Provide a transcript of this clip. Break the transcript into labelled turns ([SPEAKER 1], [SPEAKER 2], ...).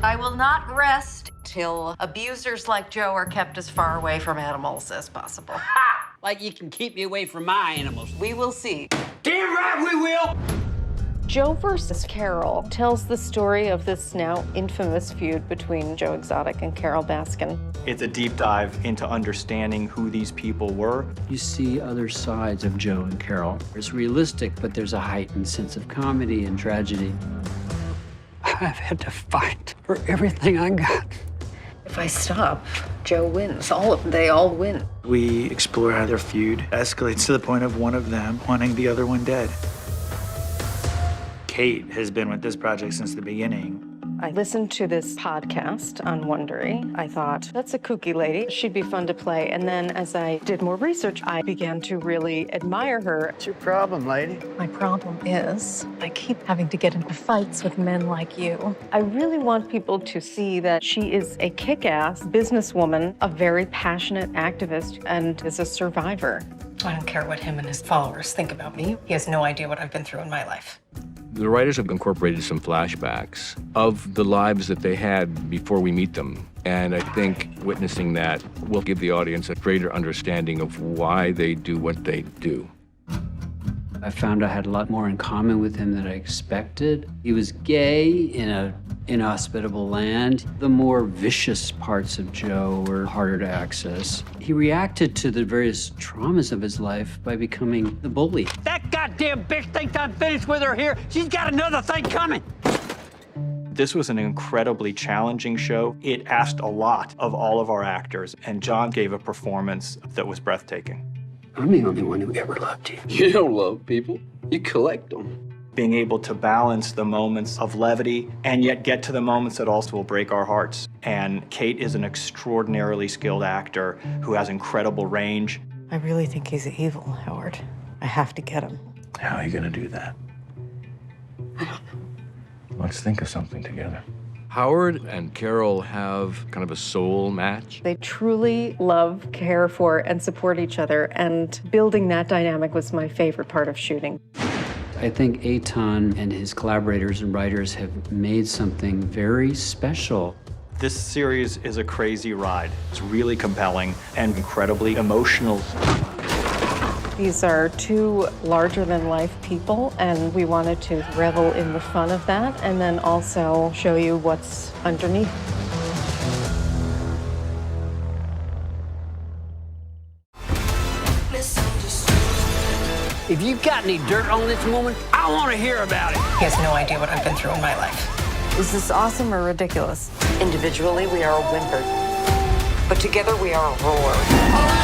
[SPEAKER 1] I will not rest till abusers like Joe are kept as far away from animals as possible.
[SPEAKER 2] Ha! Like you can keep me away from my animals.
[SPEAKER 1] We will see.
[SPEAKER 2] Damn right we will!
[SPEAKER 3] Joe versus Carole tells the story of this now infamous feud between Joe Exotic and Carole Baskin.
[SPEAKER 4] It's a deep dive into understanding who these people were.
[SPEAKER 5] You see other sides of Joe and Carole. It's realistic, but there's a heightened sense of comedy and tragedy. I've had to fight for everything I got.
[SPEAKER 3] If I stop, Joe wins. They all win.
[SPEAKER 6] We explore how their feud escalates to the point of one of them wanting the other one dead. Kate has been with this project since the beginning.
[SPEAKER 3] I listened to this podcast on Wondery. I thought, that's a kooky lady. She'd be fun to play. And then as I did more research, I began to really admire her.
[SPEAKER 6] What's your problem, lady?
[SPEAKER 7] My problem is I keep having to get into fights with men like you.
[SPEAKER 3] I really want people to see that she is a kick-ass businesswoman, a very passionate activist, and is a survivor.
[SPEAKER 7] I don't care what him and his followers think about me. He has no idea what I've been through in my life.
[SPEAKER 8] The writers have incorporated some flashbacks of the lives that they had before we meet them. And I think witnessing that will give the audience a greater understanding of why they do what they do.
[SPEAKER 5] I found I had a lot more in common with him than I expected. He was gay in an inhospitable land. The more vicious parts of Joe were harder to access. He reacted to the various traumas of his life by becoming the bully.
[SPEAKER 2] That goddamn bitch thinks I'm finished with her here. She's got another thing coming.
[SPEAKER 4] This was an incredibly challenging show. It asked a lot of all of our actors, and John gave a performance that was breathtaking.
[SPEAKER 5] I'm the only one who ever loved you.
[SPEAKER 9] You don't love people, you collect them.
[SPEAKER 4] Being able to balance the moments of levity and yet get to the moments that also will break our hearts. And Kate is an extraordinarily skilled actor who has incredible range.
[SPEAKER 7] I really think he's evil, Howard. I have to get him.
[SPEAKER 9] How are you gonna do that?
[SPEAKER 7] I don't know.
[SPEAKER 9] Let's think of something together.
[SPEAKER 8] Howard and Carole have kind of a soul match.
[SPEAKER 3] They truly love, care for, and support each other, and building that dynamic was my favorite part of shooting.
[SPEAKER 5] I think Etan and his collaborators and writers have made something very special.
[SPEAKER 4] This series is a crazy ride. It's really compelling and incredibly emotional.
[SPEAKER 3] These are two larger-than-life people, and we wanted to revel in the fun of that and then also show you what's underneath.
[SPEAKER 2] If you've got any dirt on this woman, I want to hear about it.
[SPEAKER 7] He has no idea what I've been through in my life.
[SPEAKER 3] Is this awesome or ridiculous?
[SPEAKER 1] Individually, we are a whimper, but together we are a roar.